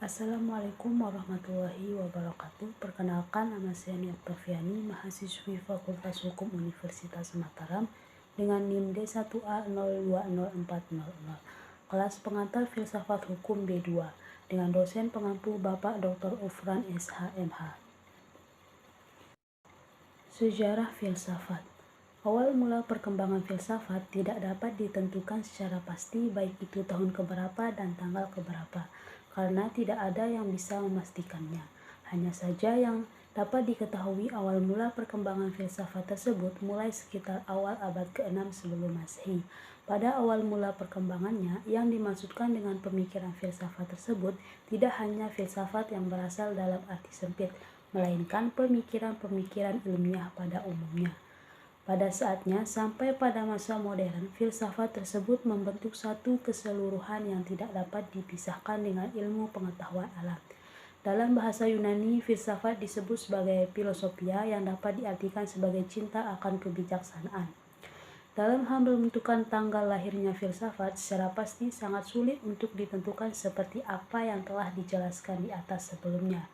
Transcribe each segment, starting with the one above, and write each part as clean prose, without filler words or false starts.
Assalamualaikum warahmatullahi wabarakatuh. Perkenalkan, nama saya Nia Oktaviani, mahasiswi Fakultas Hukum Universitas Mataram dengan NIM D1A020400. Kelas pengantar Filsafat Hukum B2 dengan dosen pengampu Bapak Dr. Ufran SH.MH. Sejarah filsafat. Awal mula perkembangan filsafat tidak dapat ditentukan secara pasti, baik itu tahun keberapa dan tanggal keberapa, karena tidak ada yang bisa memastikannya. Hanya saja yang dapat diketahui awal mula perkembangan filsafat tersebut mulai sekitar awal abad ke-6 sebelum Masehi. Pada awal mula perkembangannya, yang dimaksudkan dengan pemikiran filsafat tersebut tidak hanya filsafat yang berasal dalam arti sempit, melainkan pemikiran-pemikiran ilmiah pada umumnya. Pada saatnya, sampai pada masa modern, filsafat tersebut membentuk satu keseluruhan yang tidak dapat dipisahkan dengan ilmu pengetahuan alam. Dalam bahasa Yunani, filsafat disebut sebagai filosofia yang dapat diartikan sebagai cinta akan kebijaksanaan. Dalam hal menentukan tanggal lahirnya filsafat, secara pasti sangat sulit untuk ditentukan seperti apa yang telah dijelaskan di atas sebelumnya.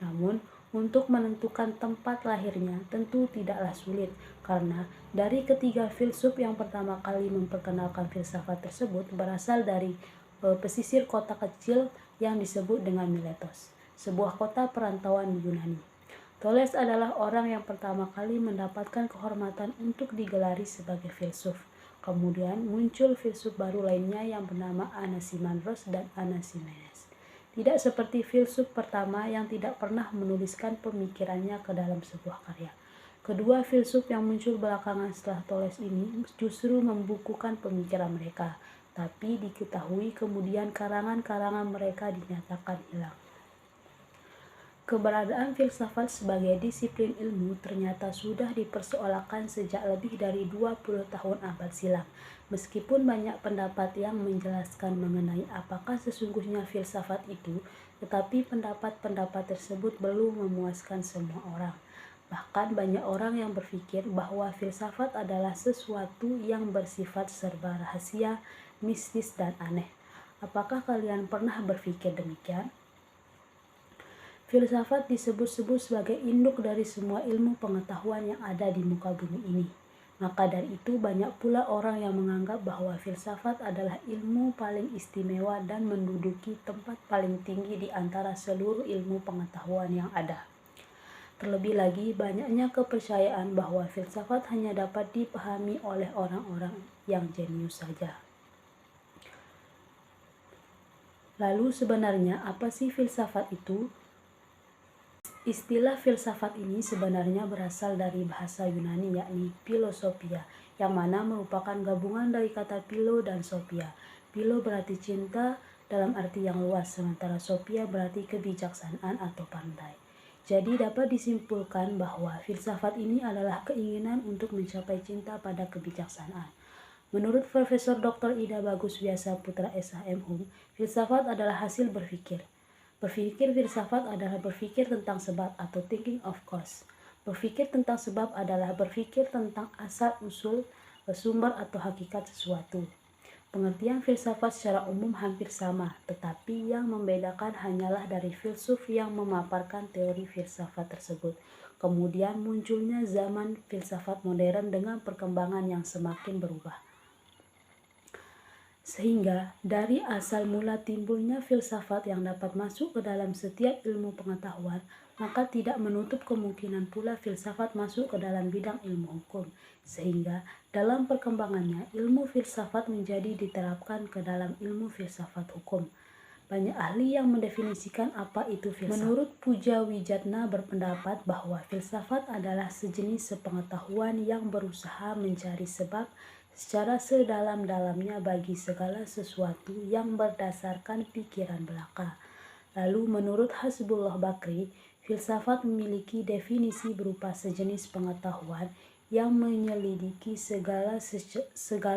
Namun, untuk menentukan tempat lahirnya tentu tidaklah sulit, karena dari ketiga filsuf yang pertama kali memperkenalkan filsafat tersebut berasal dari pesisir kota kecil yang disebut dengan Miletos, sebuah kota perantauan di Yunani. Thales adalah orang yang pertama kali mendapatkan kehormatan untuk digelari sebagai filsuf. Kemudian muncul filsuf baru lainnya yang bernama Anaximandros dan Anaximenes. Tidak seperti filsuf pertama yang tidak pernah menuliskan pemikirannya ke dalam sebuah karya. Kedua filsuf yang muncul belakangan setelah Thales ini justru membukukan pemikiran mereka, tapi diketahui kemudian karangan-karangan mereka dinyatakan hilang. Keberadaan filsafat sebagai disiplin ilmu ternyata sudah dipersoalkan sejak lebih dari 20 tahun abad silam. Meskipun banyak pendapat yang menjelaskan mengenai apakah sesungguhnya filsafat itu, tetapi pendapat-pendapat tersebut belum memuaskan semua orang. Bahkan banyak orang yang berpikir bahwa filsafat adalah sesuatu yang bersifat serba rahasia, mistis, dan aneh. Apakah kalian pernah berpikir demikian? Filsafat disebut-sebut sebagai induk dari semua ilmu pengetahuan yang ada di muka bumi ini. Maka dari itu banyak pula orang yang menganggap bahwa filsafat adalah ilmu paling istimewa dan menduduki tempat paling tinggi di antara seluruh ilmu pengetahuan yang ada. Terlebih lagi, banyaknya kepercayaan bahwa filsafat hanya dapat dipahami oleh orang-orang yang jenius saja. Lalu sebenarnya apa sih filsafat itu? Istilah filsafat ini sebenarnya berasal dari bahasa Yunani yakni philosophia, yang mana merupakan gabungan dari kata philo dan sophia. Philo berarti cinta dalam arti yang luas, sementara sophia berarti kebijaksanaan atau pandai. Jadi dapat disimpulkan bahwa filsafat ini adalah keinginan untuk mencapai cinta pada kebijaksanaan. Menurut Profesor Dr. Ida Bagus Wiasa Putra SH.MH, filsafat adalah hasil berpikir. Berpikir filsafat adalah berpikir tentang sebab atau thinking of cause. Berpikir tentang sebab adalah berpikir tentang asal-usul, sumber atau hakikat sesuatu. Pengertian filsafat secara umum hampir sama, tetapi yang membedakan hanyalah dari filsuf yang memaparkan teori filsafat tersebut. Kemudian munculnya zaman filsafat modern dengan perkembangan yang semakin berubah. Sehingga dari asal mula timbulnya filsafat yang dapat masuk ke dalam setiap ilmu pengetahuan, maka tidak menutup kemungkinan pula filsafat masuk ke dalam bidang ilmu hukum. Sehingga dalam perkembangannya ilmu filsafat menjadi diterapkan ke dalam ilmu filsafat hukum. Banyak ahli yang mendefinisikan apa itu filsafat. Menurut Puja Wijatna berpendapat bahwa filsafat adalah sejenis sepengetahuan yang berusaha mencari sebab secara sedalam-dalamnya bagi segala sesuatu yang berdasarkan pikiran belaka. Lalu menurut Hasbullah Bakri, filsafat memiliki definisi berupa sejenis pengetahuan yang menyelidiki segala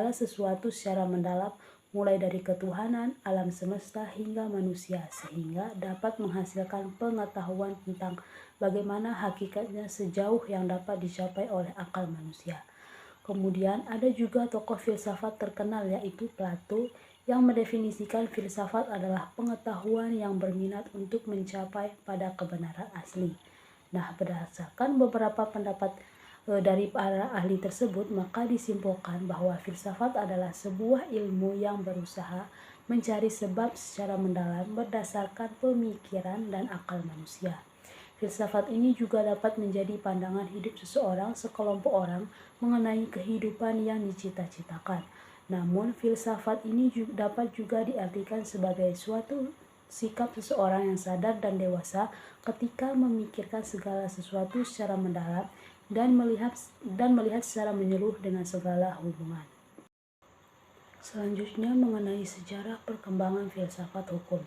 sesuatu secara mendalam, mulai dari ketuhanan, alam semesta hingga manusia, sehingga dapat menghasilkan pengetahuan tentang bagaimana hakikatnya sejauh yang dapat dicapai oleh akal manusia. Kemudian ada juga tokoh filsafat terkenal yaitu Plato yang mendefinisikan filsafat adalah pengetahuan yang berminat untuk mencapai pada kebenaran asli. Nah, berdasarkan beberapa pendapat dari para ahli tersebut, maka disimpulkan bahwa filsafat adalah sebuah ilmu yang berusaha mencari sebab secara mendalam berdasarkan pemikiran dan akal manusia. Filsafat ini juga dapat menjadi pandangan hidup seseorang, sekelompok orang mengenai kehidupan yang dicita-citakan. Namun, filsafat ini dapat juga diartikan sebagai suatu sikap seseorang yang sadar dan dewasa ketika memikirkan segala sesuatu secara mendalam dan melihat secara menyeluruh dengan segala hubungan. Selanjutnya mengenai sejarah perkembangan filsafat hukum.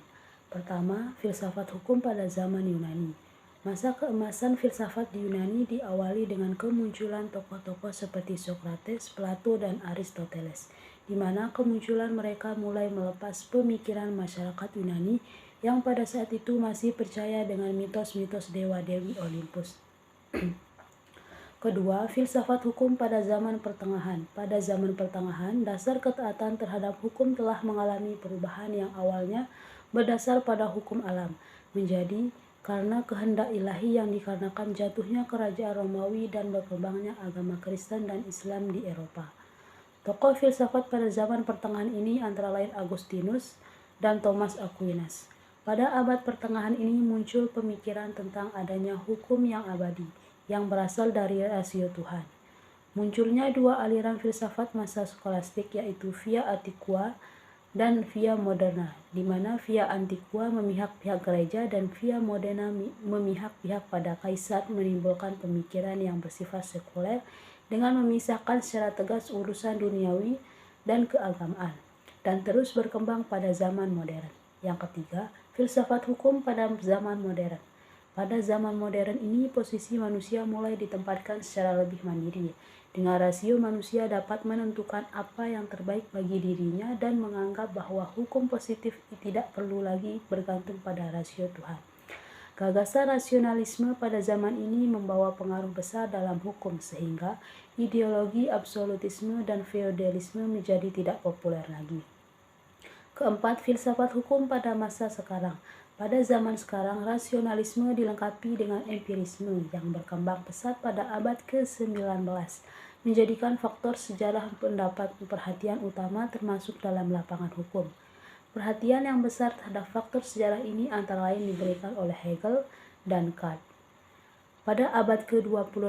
Pertama, filsafat hukum pada zaman Yunani. Masa keemasan filsafat di Yunani diawali dengan kemunculan tokoh-tokoh seperti Socrates, Plato, dan Aristoteles, di mana kemunculan mereka mulai melepas pemikiran masyarakat Yunani yang pada saat itu masih percaya dengan mitos-mitos dewa-dewi Olympus. Kedua, filsafat hukum pada zaman pertengahan. Pada zaman pertengahan, dasar ketaatan terhadap hukum telah mengalami perubahan yang awalnya berdasar pada hukum alam, menjadi karena kehendak ilahi yang dikarenakan jatuhnya kerajaan Romawi dan berkembangnya agama Kristen dan Islam di Eropa. Tokoh filsafat pada zaman pertengahan ini antara lain Agustinus dan Thomas Aquinas. Pada abad pertengahan ini muncul pemikiran tentang adanya hukum yang abadi, yang berasal dari rasio Tuhan. Munculnya dua aliran filsafat masa skolastik, yaitu Via Antiqua dan Via Moderna, di mana Via Antiqua memihak pihak gereja dan Via Moderna memihak pihak pada kaisar, menimbulkan pemikiran yang bersifat sekuler dengan memisahkan secara tegas urusan duniawi dan keagamaan, dan terus berkembang pada zaman modern. Yang ketiga, filsafat hukum pada zaman modern. Pada zaman modern ini, posisi manusia mulai ditempatkan secara lebih mandiri. Dengan rasio manusia dapat menentukan apa yang terbaik bagi dirinya dan menganggap bahwa hukum positif tidak perlu lagi bergantung pada rasio Tuhan. Gagasan rasionalisme pada zaman ini membawa pengaruh besar dalam hukum, sehingga ideologi absolutisme dan feodalisme menjadi tidak populer lagi. Keempat, filsafat hukum pada masa sekarang. Pada zaman sekarang, rasionalisme dilengkapi dengan empirisme yang berkembang pesat pada abad ke-19, menjadikan faktor sejarah pendapat perhatian utama termasuk dalam lapangan hukum. Perhatian yang besar terhadap faktor sejarah ini antara lain diberikan oleh Hegel dan Kant. Pada abad ke-20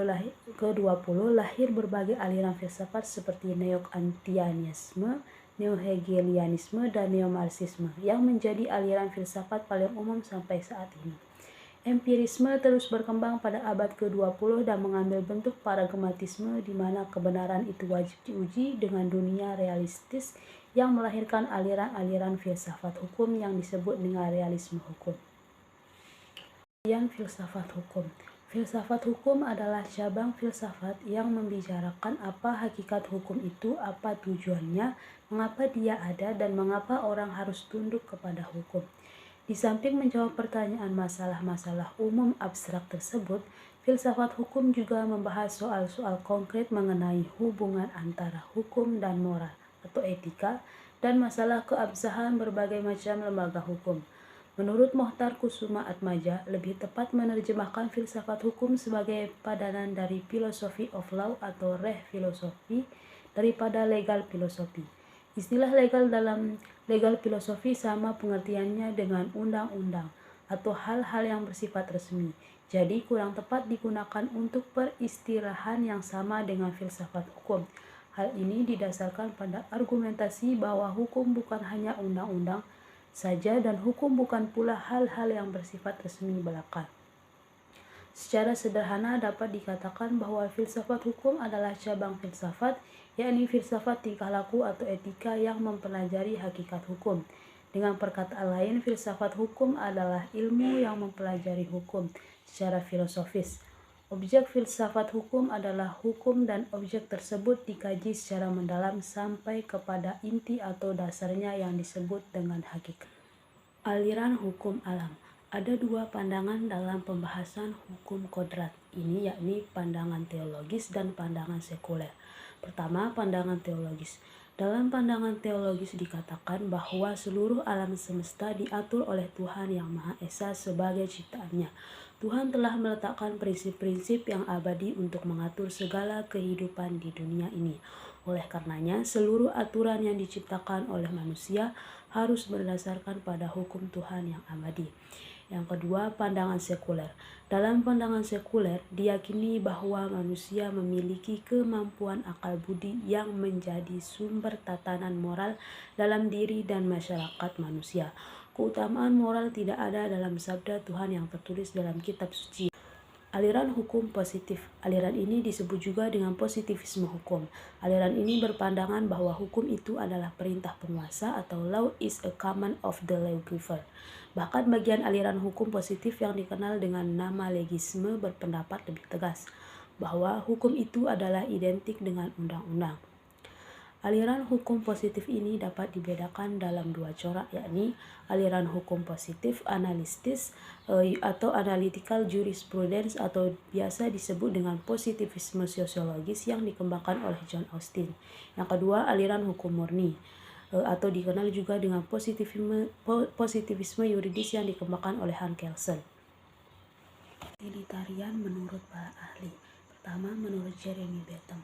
lahir berbagai aliran filsafat seperti Neo-Kantianisme, Neo-Hegelianisme, dan Neo-Marxisme yang menjadi aliran filsafat paling umum sampai saat ini. Empirisme terus berkembang pada abad ke-20 dan mengambil bentuk pragmatisme di mana kebenaran itu wajib diuji dengan dunia realistis yang melahirkan aliran-aliran filsafat hukum yang disebut dengan realisme hukum. Filsafat hukum. Filsafat hukum adalah cabang filsafat yang membicarakan apa hakikat hukum itu, apa tujuannya, mengapa dia ada, dan mengapa orang harus tunduk kepada hukum. Di samping menjawab pertanyaan masalah-masalah umum abstrak tersebut, filsafat hukum juga membahas soal-soal konkret mengenai hubungan antara hukum dan moral atau etika, dan masalah keabsahan berbagai macam lembaga hukum. Menurut Mohtar Kusuma Atmaja, lebih tepat menerjemahkan filsafat hukum sebagai padanan dari philosophy of law atau reh filosofi daripada legal filosofi. Istilah legal dalam legal filosofi sama pengertiannya dengan undang-undang atau hal-hal yang bersifat resmi. Jadi kurang tepat digunakan untuk peristilahan yang sama dengan filsafat hukum. Hal ini didasarkan pada argumentasi bahwa hukum bukan hanya undang-undang saja dan hukum bukan pula hal-hal yang bersifat resmi belaka. Secara sederhana dapat dikatakan bahwa filsafat hukum adalah cabang filsafat, yakni filsafat tingkah laku atau etika yang mempelajari hakikat hukum. Dengan perkataan lain, filsafat hukum adalah ilmu yang mempelajari hukum secara filosofis. Objek filsafat hukum adalah hukum dan objek tersebut dikaji secara mendalam sampai kepada inti atau dasarnya yang disebut dengan hakikat. Aliran hukum alam. Ada dua pandangan dalam pembahasan hukum kodrat ini, yakni pandangan teologis dan pandangan sekuler. Pertama, pandangan teologis. Dalam pandangan teologis dikatakan bahwa seluruh alam semesta diatur oleh Tuhan Yang Maha Esa sebagai ciptaannya. Tuhan telah meletakkan prinsip-prinsip yang abadi untuk mengatur segala kehidupan di dunia ini. Oleh karenanya, seluruh aturan yang diciptakan oleh manusia harus berdasarkan pada hukum Tuhan yang abadi. Yang kedua, pandangan sekuler. Dalam pandangan sekuler, diyakini bahwa manusia memiliki kemampuan akal budi yang menjadi sumber tatanan moral dalam diri dan masyarakat manusia. Keutamaan moral tidak ada dalam sabda Tuhan yang tertulis dalam kitab suci. Aliran hukum positif. Aliran ini disebut juga dengan positivisme hukum. Aliran ini berpandangan bahwa hukum itu adalah perintah penguasa atau law is a command of the lawgiver. Bahkan bagian aliran hukum positif yang dikenal dengan nama legisme berpendapat lebih tegas bahwa hukum itu adalah identik dengan undang-undang. Aliran hukum positif ini dapat dibedakan dalam dua corak, yakni aliran hukum positif analistis atau analytical jurisprudence atau biasa disebut dengan positivisme sosiologis yang dikembangkan oleh John Austin. Yang kedua, aliran hukum murni atau dikenal juga dengan positivisme yuridis yang dikembangkan oleh Hans Kelsen. Utilitarian menurut para ahli. Pertama, menurut Jeremy Bentham.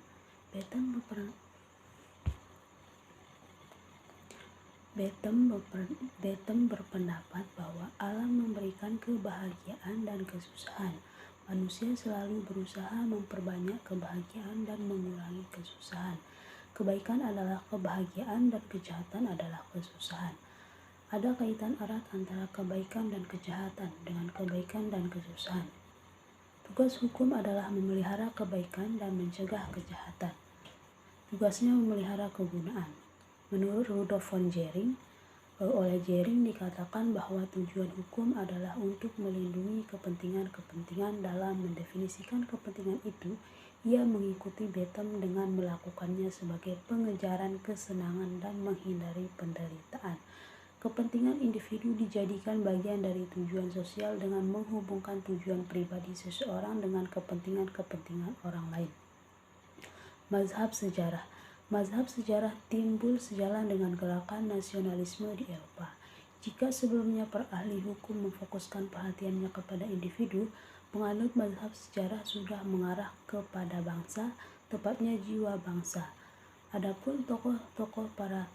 Bentham berpendapat bahwa alam memberikan kebahagiaan dan kesusahan. Manusia selalu berusaha memperbanyak kebahagiaan dan mengurangi kesusahan. Kebaikan adalah kebahagiaan dan kejahatan adalah kesusahan. Ada kaitan erat antara kebaikan dan kejahatan dengan kebaikan dan kesusahan. Tugas hukum adalah memelihara kebaikan dan mencegah kejahatan. Tugasnya memelihara kegunaan. Menurut Rudolf von Jhering, oleh Jhering dikatakan bahwa tujuan hukum adalah untuk melindungi kepentingan-kepentingan. Dalam mendefinisikan kepentingan itu, ia mengikuti Bentham dengan melakukannya sebagai pengejaran kesenangan dan menghindari penderitaan. Kepentingan individu dijadikan bagian dari tujuan sosial dengan menghubungkan tujuan pribadi seseorang dengan kepentingan-kepentingan orang lain. Mazhab sejarah. Mazhab sejarah timbul sejalan dengan gerakan nasionalisme di Eropa. Jika sebelumnya para ahli hukum memfokuskan perhatiannya kepada individu, penganut mazhab sejarah sudah mengarah kepada bangsa, tepatnya jiwa bangsa. Adapun tokoh-tokoh para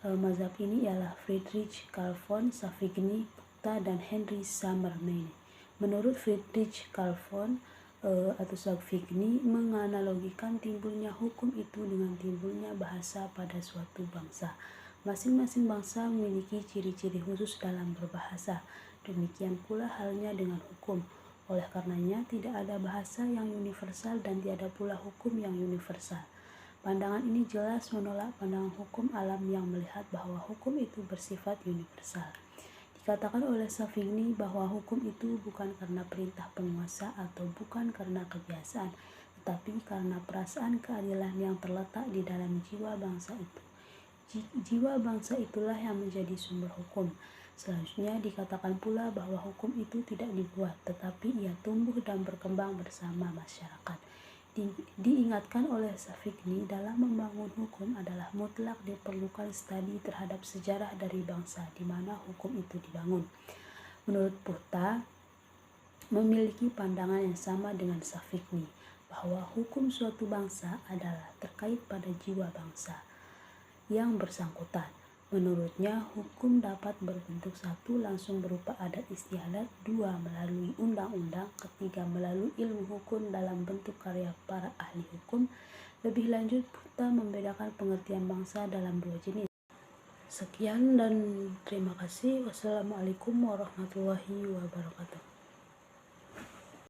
mazhab ini ialah Friedrich Karl von Savigny, Putta, dan Henry Summermain. Menurut Friedrich Karl von atau Savigny menganalogikan timbulnya hukum itu dengan timbulnya bahasa pada suatu bangsa. Masing-masing bangsa memiliki ciri-ciri khusus dalam berbahasa. Demikian pula halnya dengan hukum. Oleh karenanya tidak ada bahasa yang universal dan tiada pula hukum yang universal. Pandangan ini jelas menolak pandangan hukum alam yang melihat bahwa hukum itu bersifat universal. Dikatakan oleh Savigny bahwa hukum itu bukan karena perintah penguasa atau bukan karena kebiasaan, tetapi karena perasaan keadilan yang terletak di dalam jiwa bangsa itu. Jiwa bangsa itulah yang menjadi sumber hukum. Selanjutnya dikatakan pula bahwa hukum itu tidak dibuat, tetapi ia tumbuh dan berkembang bersama masyarakat. Diingatkan oleh Savigny dalam membangun hukum adalah mutlak diperlukan studi terhadap sejarah dari bangsa di mana hukum itu dibangun. Menurut Putta, memiliki pandangan yang sama dengan Savigny bahwa hukum suatu bangsa adalah terkait pada jiwa bangsa yang bersangkutan. Menurutnya, hukum dapat berbentuk satu langsung berupa adat istiadat, dua melalui undang-undang, ketiga melalui ilmu hukum dalam bentuk karya para ahli hukum. Lebih lanjut, Putta membedakan pengertian bangsa dalam dua jenis. Sekian dan terima kasih. Wassalamualaikum warahmatullahi wabarakatuh.